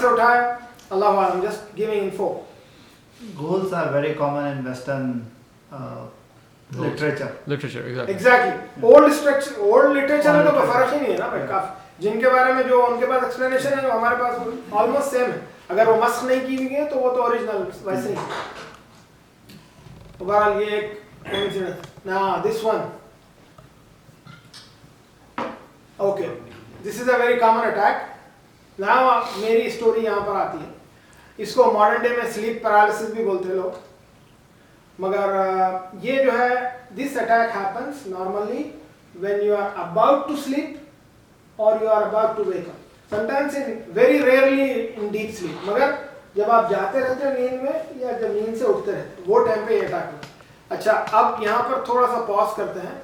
से उठाया, अल्लाह वालम, just giving info. Goals are very common in Western literature. Literature, exactly. Exactly. Old literature में तो कोई फर्क ही नहीं है ना भाई, काफी जिनके बारे में जो उनके पास explanation है, हमारे पास almost same है. अगर वो मस्क नहीं की गई है तो वो तो ओरिजिनल वैसे ही. तो बहरहाल ये एक coincidence. Now this one. Okay. This is a very common attack. Now मेरी स्टोरी यहाँ पर आती है. इसको मॉडर्न डे में स्लीप पैरालिसिस भी बोलते हैं लोग, मगर ये जो है this attack happens normally when you are about to sleep और you are about to wake up, sometimes in very rarely in deep sleep, मगर जब आप जाते रहते हो नींद में या जब नींद से उठते रहते वो टाइम पे ये अटैक होता है. अच्छा, अब यहाँ पर थोड़ा सा पॉज करते हैं.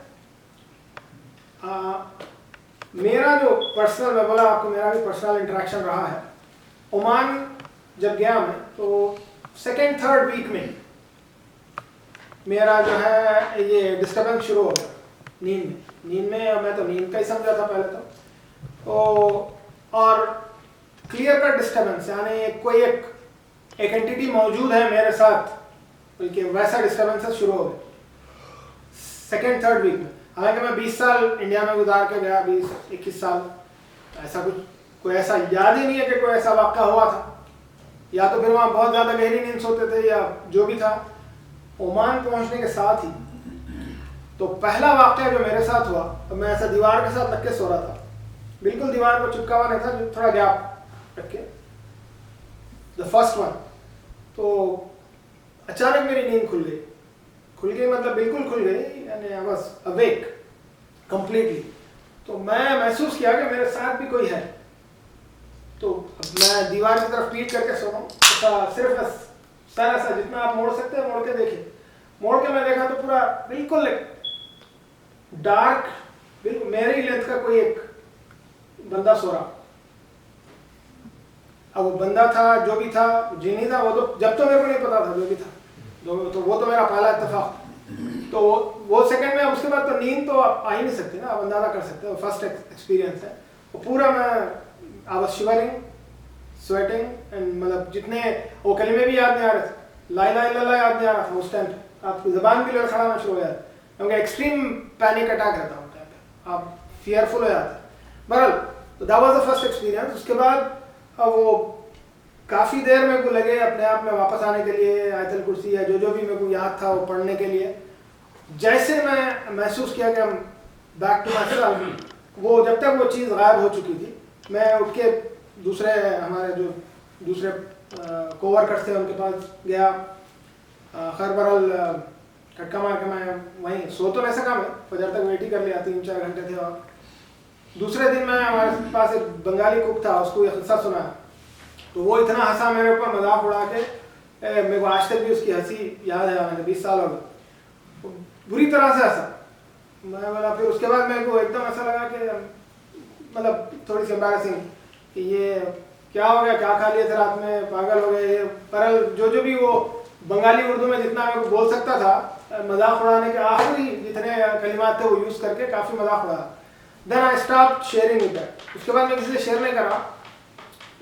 मेरा जो पर्सनल, मैं बोला आपको मेरा भी पर्सनल इंटरेक्शन रहा है. ओमान जब गया मैं तो सेकेंड थर्ड वीक में मेरा जो है ये डिस्टर्बेंस शुरू हो गया नींद में. मैं तो नींद का ही समझा था पहले तो और क्लियर कट डिस्टर्बेंस, यानी कोई एक एंटिटी मौजूद है मेरे साथ, बल्कि वैसा डिस्टर्बेंसेस शुरू हो गए सेकेंड थर्ड वीक में. हालांकि मैं 20 साल इंडिया में गुजार के गया, 20-21 साल, ऐसा कोई ऐसा याद ही नहीं है कि कोई ऐसा वाक़या हुआ था, या तो फिर वहाँ बहुत ज़्यादा गहरी नींद सोते थे या जो भी था. ओमान पहुँचने के साथ ही तो पहला वाक़या जो मेरे साथ हुआ, तो मैं ऐसा दीवार के साथ लग के सो रहा था, बिल्कुल दीवार पर चिपका हुआ नहीं था, थोड़ा गैप रख के, द फर्स्ट वन. तो अचानक मेरी नींद खुल गई मतलब बिल्कुल खुल गई, यानी आई वाज अवेक कंप्लीटली. तो मैं महसूस किया कि मेरे साथ भी कोई है. तो मैं दीवार की तरफ पीट करके सो रहा हूँ, तो सिर्फ सर ऐसा जितना आप मोड़ सकते हैं मोड़ के देखिए. मोड़ के मैं देखा तो पूरा बिल्कुल डार्क, बिल्कुल मेरे ही लेंथ का कोई एक बंदा सो रहा. अब वो बंदा था जो भी था, जिनी था, वो तो जब तो मेरे को नहीं पता था जो भी था, तो वो तो मेरा पहला इत्तेफाक. तो वो सेकंड में, उसके बाद तो नींद तो आप आ ही नहीं सकती ना, आप अंदाजा कर सकते हो, फर्स्ट एक्सपीरियंस है. वो पूरा मैं I was shivering, sweating, and मतलब जितने वो कलिमे भी याद नहीं आ रहे थे, ला इलाहा इल्लल्लाह याद नहीं आ रहा था उस टाइम पे. आपकी ज़बान भी लड़खड़ाना शुरू हो जाता, क्योंकि एक्सट्रीम पैनिक अटैक रहता है उस टाइम पे, आप फियरफुल हो जाते हैं. बहरहाल तो that was the first experience. उसके बाद वो काफ़ी देर मेरे को लगे अपने आप में वापस आने के लिए, आयतल कुर्सी या जो भी मेरे को याद था वो पढ़ने के लिए. जैसे मैं महसूस किया कि हम बैक टू माई सेल्फ, वो जब तक वो चीज़ गायब हो चुकी थी, मैं उठ के दूसरे हमारे जो दूसरे कोवर्कर्स थे उनके पास गया. खैर बहरहाल झटका मार के मैं वहीं सो तो ऐसा काम है, फजर तक वेट ही कर लिया, 3-4 घंटे थे. और दूसरे दिन मैं, हमारे पास एक बंगाली कुक था, उसको ये किस्सा सुना, तो वो इतना हंसा मेरे ऊपर, मजाक उड़ा के. मेरे को आज तक भी उसकी हंसी याद है, 20 साल हो गए, बुरी तरह से हंसा. मैं बोला, फिर उसके बाद मेरे को एकदम ऐसा लगा कि मतलब थोड़ी सी एम्बैरेसिंग कि ये क्या हो गया, क्या खा लिए थे रात में, पागल हो गए. पर जो भी वो बंगाली उर्दू में जितना मैं बोल सकता था, मजाक उड़ाने के आखिरी जितने कलिमात थे वो यूज़ करके काफ़ी मजाक उड़ा. Then I stop sharing with that. उसके बाद मैं किसी से शेयर नहीं करा,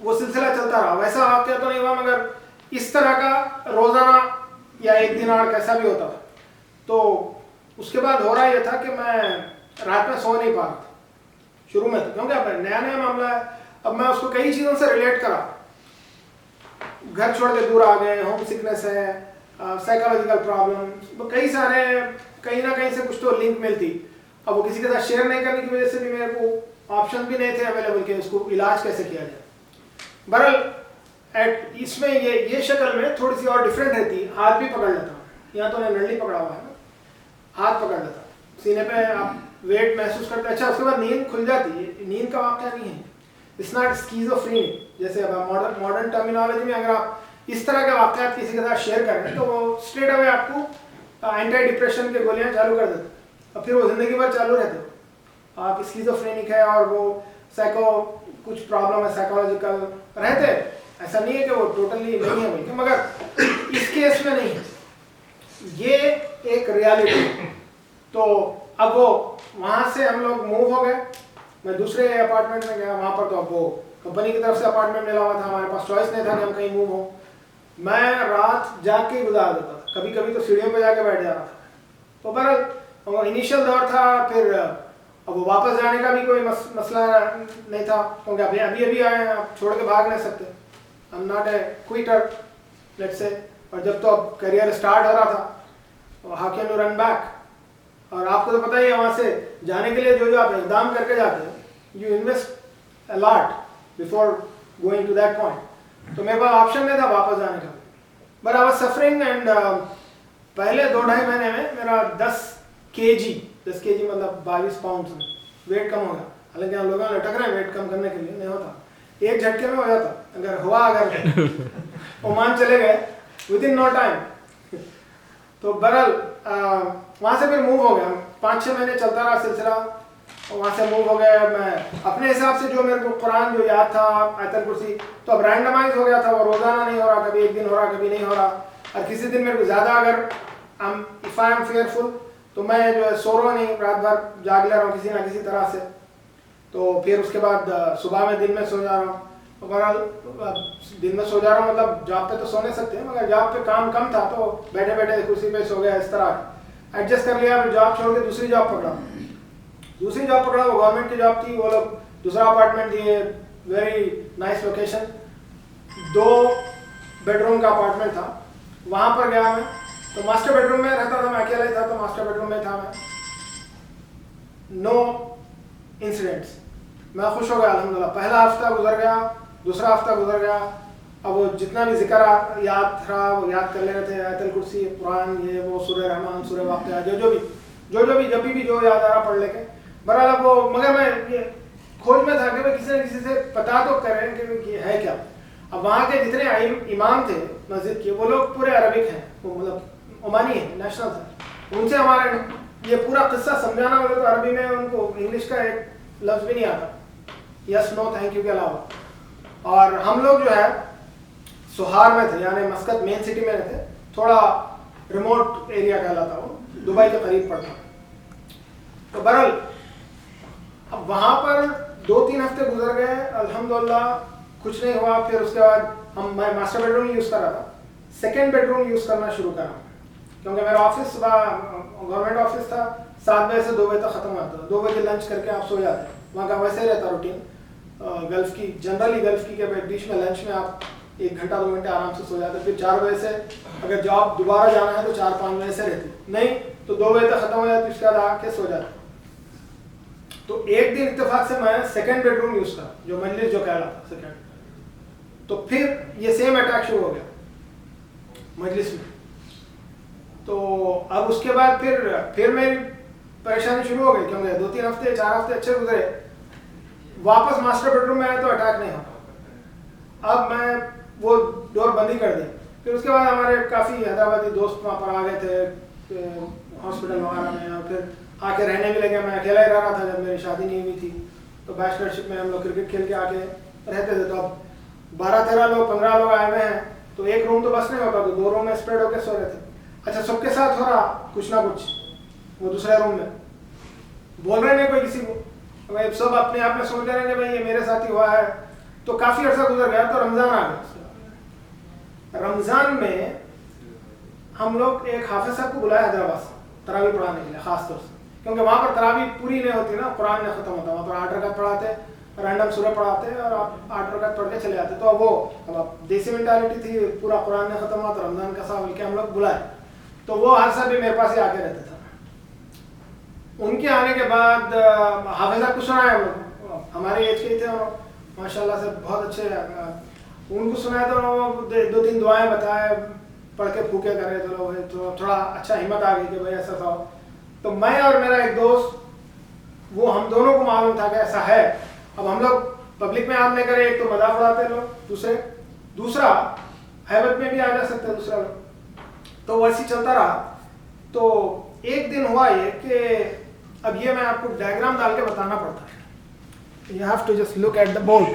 वो सिलसिला चलता रहा. वैसा वाक़या तो नहीं हुआ, मगर इस तरह का रोज़ाना या एक दिन और कैसा भी होता था. तो उसके बाद हो रहा ये था कि मैं रात में सो नहीं पा रहा था शुरू में, क्योंकि अब नया मामला है. अब मैं उसको कई चीज़ों से रिलेट करा, घर छोड़ के दूर आ गए, होम सिकनेस है, साइकोलॉजिकल प्रॉब्लम, कई सारे कहीं ना कहीं से कुछ तो लिंक मिलती. अब वो किसी के साथ शेयर नहीं करने की वजह से भी मेरे को ऑप्शन भी नहीं थे अवेलेबल कि उसको इलाज कैसे किया जाए. बहरहाल इसमें ये शक्ल में थोड़ी सी और डिफरेंट रहती. हाथ भी पकड़ लेता हूँ, यहाँ तो मैं नली पकड़ा हुआ है ना, हाथ पकड़ लेता, सीने पे आप वेट महसूस करते. अच्छा, उसके बाद नींद खुल जाती है. नींद का वाक़या नहीं है, इट्स नॉट स्किज़ोफ्रेनिया. जैसे अब मॉडर्न टर्मिनोलॉजी में अगर आप इस तरह के वाक़यात किसी के साथ शेयर करें तो वो स्ट्रेट अवे आपको एंटी डिप्रेशन की गोलियाँ चालू कर देते, और फिर वो ज़िंदगी भर चालू रहते हो. आप स्किज़ोफ्रेनिक है और वो कुछ प्रॉब्लम है साइकोलॉजिकल रहते, ऐसा नहीं है कि वो टोटली नहीं है बल्कि, मगर इस केस में नहीं है, ये एक रियलिटी. तो अब वो वहाँ से हम लोग मूव हो गए, मैं दूसरे अपार्टमेंट में गया, वहाँ पर तो अब वो कंपनी की तरफ से अपार्टमेंट मिला हुआ था, हमारे पास चॉइस नहीं था कि हम कहीं मूव हो। मैं रात जाग के गुजार देता था, कभी कभी तो सीढ़ियों पे जाके बैठ जा रहा था। तो बहरहाल इनिशियल दौर था, फिर अब वो वापस जाने का भी कोई मसला नहीं था, क्योंकि अभी अभी आए हैं, आप छोड़ के भाग नहीं सकते। I am not a Quetta let's say. और जब तो अब करियर स्टार्ट हो रहा था, how can you run back? और आपको तो पता ही है, वहाँ से जाने के लिए जो आप इकदाम करके जाते हैं, you invest a lot before going to that point. तो मेरे पास ऑप्शन नहीं था वापस जाने का, but I was suffering and पहले 2-2.5 महीने में मेरा 10 केजी मतलब 22 पाउंड वेट कम हो गया। हालांकि हम लोगों ने लटक रहे हैं वेट कम करने के लिए, नहीं होता, एक झटके में हो जाता। अगर ओमान चले गए विद इन नो टाइम। तो बहरहाल वहाँ से फिर मूव हो गया, 5-6 महीने चलता रहा सिलसिला, और वहाँ से मूव हो गया। मैं अपने हिसाब से जो मेरे को कुरान जो याद था, आयतल कुर्सी, तो अब रैंडमाइज हो गया था, वो रोज़ाना नहीं हो रहा, कभी एक दिन हो रहा, कभी नहीं हो रहा। और किसी दिन मेरे को ज़्यादा अगर इफ़ आई एम फेयरफुल, तो मैं जो है सो रहा नहीं, रात भर जाग ले रहा हूँ किसी ना किसी तरह से। तो फिर उसके बाद सुबह में दिन में सो जा रहा हूँ। तो बहरहाल दिन में सो जा रहा हूँ, मतलब जॉब पे तो सो नहीं सकते, मगर जॉब पे काम कम था तो बैठे बैठे कुर्सी पे सो गया, इस तरह एडजस्ट कर लिया। फिर जॉब छोड़ के दूसरी जॉब पकड़ा, वो गवर्नमेंट की जॉब थी। वो लोग दूसरा अपार्टमेंट दिए, वेरी नाइस लोकेशन, 2 बेडरूम का अपार्टमेंट था। वहाँ पर गया मैं, तो मास्टर बेडरूम में रहता था, मैं अकेला ही था, तो मास्टर बेडरूम में था मैं। नो इंसिडेंट्स, मैं खुश हो गया अल्हम्दुलिल्लाह। पहला हफ्ता गुजर गया, दूसरा हफ्ता गुजर गया। अब वो जितना भी जिक्र याद था वो याद कर ले रहे थे, आयतल कुर्सी, कुरान, ये वो, सूरह रहमान, सूरह वाक़िया, जो भी जब भी जो याद आ रहा पढ़ लेके। बहरहाल अब वो, मगर मैं ये खोज में था कि भाई किसी न किसी से पता तो करें कि ये है क्या। अब वहाँ के जितने इमाम थे मस्जिद के, वो लोग पूरे अरबिक हैं, वो मतलब ओमानी हैं, नेशनल थे। उनसे हमारे ये पूरा किस्सा समझाना बोले तो अरबी में उनको इंग्लिश का एक लफ्ज़ भी नहीं आता, यस नो थैंक यू के अलावा। और हम लोग जो है सुहार में थे, यानी मस्कत मेन सिटी में थे, थोड़ा रिमोट एरिया कहलाता, वो दुबई के करीब पड़ता। तो बहरहाल अब वहाँ पर 2-3 हफ्ते गुजर गए, अल्हम्दुलिल्लाह कुछ नहीं हुआ। फिर उसके बाद मैं मास्टर बेडरूम यूज़ कर रहा था, सेकेंड बेडरूम यूज़ करना शुरू करा, क्योंकि मेरा ऑफिस सुबह गवर्नमेंट ऑफिस था, 7 बजे से 2 बजे तक ख़त्म होता था। 2 बजे लंच करके आप सो जाते, वहाँ का वैसे ही रहता रूटीन गल्फ़ की, जनरली गल्फ़ की के बीच में लंच में आप 1 घंटा 2 घंटे आराम से सो जाते। फिर 4 बजे से अगर जॉब दोबारा जाना है तो 4-5 बजे से रहती, नहीं तो 2 बजे तक ख़त्म हो जाती, उसके बाद आके सो जाते। तो एक दिन इत्तेफाक से मैं सेकेंड बेडरूम यूज़ करा, जो मजलिस जो कह रहा था सेकेंड। तो फिर ये सेम अटैक शुरू हो गया मजलिस में। तो अब उसके बाद फिर मेरी परेशानी शुरू हो गई, क्योंकि 2-3 हफ्ते 4 हफ्ते अच्छे गुजरे, वापस मास्टर बेडरूम में आए तो अटैक नहीं होता। अब मैं वो डोर बंद ही कर दी। फिर उसके बाद हमारे काफ़ी हैदराबादी दोस्त वहाँ पर आ गए थे हॉस्पिटल वगैरह में, और फिर आके रहने भी लगे। मैं अकेला ही रह रहा था जब मेरी शादी नहीं हुई थी, तो बैचलरशिप में हम लोग क्रिकेट खेल के आके रहते थे। तो अब 12-13 लोग 15 लोग आए हुए हैं, तो एक रूम तो बस नहीं होता, तो 2 रूम में स्प्रेड होकर सो रहे थे। अच्छा, सबके साथ हो रहा कुछ ना कुछ, वो दूसरे रूम में बोल रहे नहीं कोई किसी को, भाई सब अपने आप में सोच रहे हैं कि भाई ये मेरे साथ ही हुआ है। तो काफ़ी अर्सा गुजर गया, तो रमज़ान आ गया। रमज़ान में हम लोग एक हाफिज साहब को बुलाया हैदराबाद से तरावी पढ़ाने के लिए, ख़ास तौर से, क्योंकि वहाँ पर तरावी पूरी नहीं होती ना, कुरान नहीं ख़त्म होता। वहाँ पर 8 रकात पढ़ाते, रैंडम सूरह पढ़ाते, और आप 8 रकात पढ़ के चले जाते। तो अब देसी मेंटालिटी थी, पूरा कुरान नहीं ख़त्म हुआ तो रमज़ान का साहब के हम लोग बुलाए। तो वो हर साहब भी मेरे पास ही आके रहते थे। उनके आने के बाद हाफिज साहब को सुनाया, हम लोग हमारे एज के ही थे और माशाल्लाह से बहुत अच्छे। उनको सुनाया तो 2-3 दुआएं बताए, पढ़ के फूके करे, तो थोड़ा अच्छा हिम्मत आ गई कि भाई ऐसा था। तो मैं और मेरा एक दोस्त, वो हम दोनों को मालूम था कि ऐसा है। अब हम लोग पब्लिक में आप नहीं करें, एक तो मजाक उड़ाते लोग, दूसरा हैबत में भी आ जा सकते हैं दूसरा लोग, तो वैसे चलता रहा। तो एक दिन हुआ ये कि अब ये मैं आपको डायग्राम डाल के बताना पड़ता है, you have to just look at the board.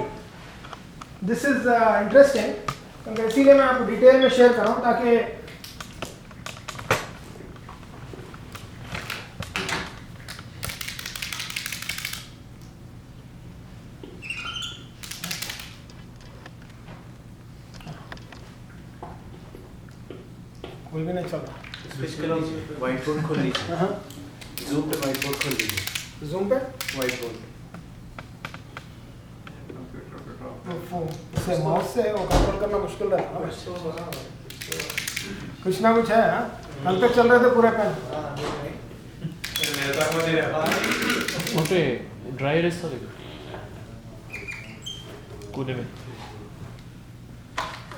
This is interesting, क्योंकि इसीलिए मैं आपको डिटेल में शेयर कर रहा हूँ, ताकि कोई भी नहीं चल रहा। व्हाइट बोर्ड खोल लीजिए, हाँ जूम पे व्हाइट बोर्ड खोल लीजिए, जूम पे व्हाइट बोर्ड। इससे माउस से वो कंट्रोल करना मुश्किल रहता है ना। कुछ ना कुछ है। हाँ कल तक चल रहे थे पूरे पेन। वहाँ पे ड्राई एरेज था देखो कोने में।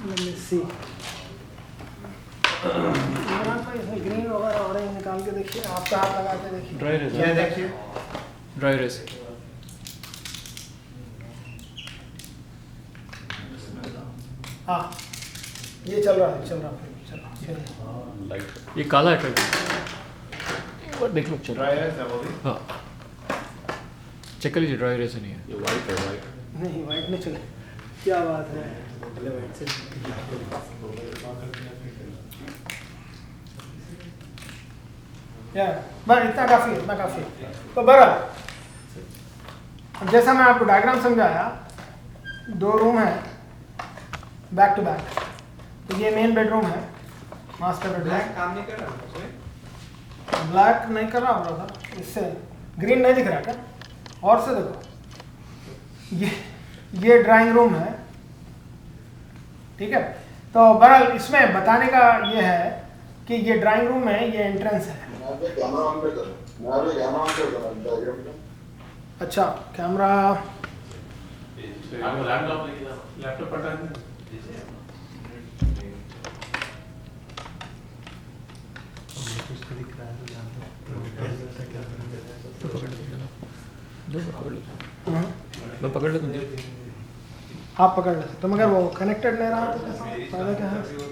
Let me see. इमरान भाई इसमें ग्रीन वगैरह ऑरेंज निकाल के देखिए, आपका हाथ लगा के देखिए। ड्राई एरेज क्या देखिए, ड्राई एरेज हाँ ये चल रहा है, चल रहा है। ये काला है एक बार देख लो चल ड्राई एरेज है वो भी। हाँ चेक कर लीजिए ड्राई एरेज नहीं है। ये व्हाइट है, व्हाइट। नहीं वाइट नहीं चले। क्या बात है। यार बस इतना काफ़ी है, इतना काफ़ी है। तो बहरहाल जैसा मैं आपको डायग्राम समझाया, 2 रूम है बैक टू बैक। तो ये मेन बेडरूम है, मास्टर बेडरूम। काम नहीं कर रहा ब्लैक नहीं कर रहा हो रहा था, इससे ग्रीन नहीं दिख रहा क्या? और से देखो, ये ड्राइंग रूम है, ठीक है। तो बहरहाल इसमें बताने का ये है कि ये ड्राइंग रूम है, ये एंट्रेंस है। अच्छा कैमरा लैपटॉप पटा मैं पकड़ लेता हूँ। आप पकड़ लेते तो, मगर वो कनेक्टेड नहीं रहा तो कैसा फायदा क्या है?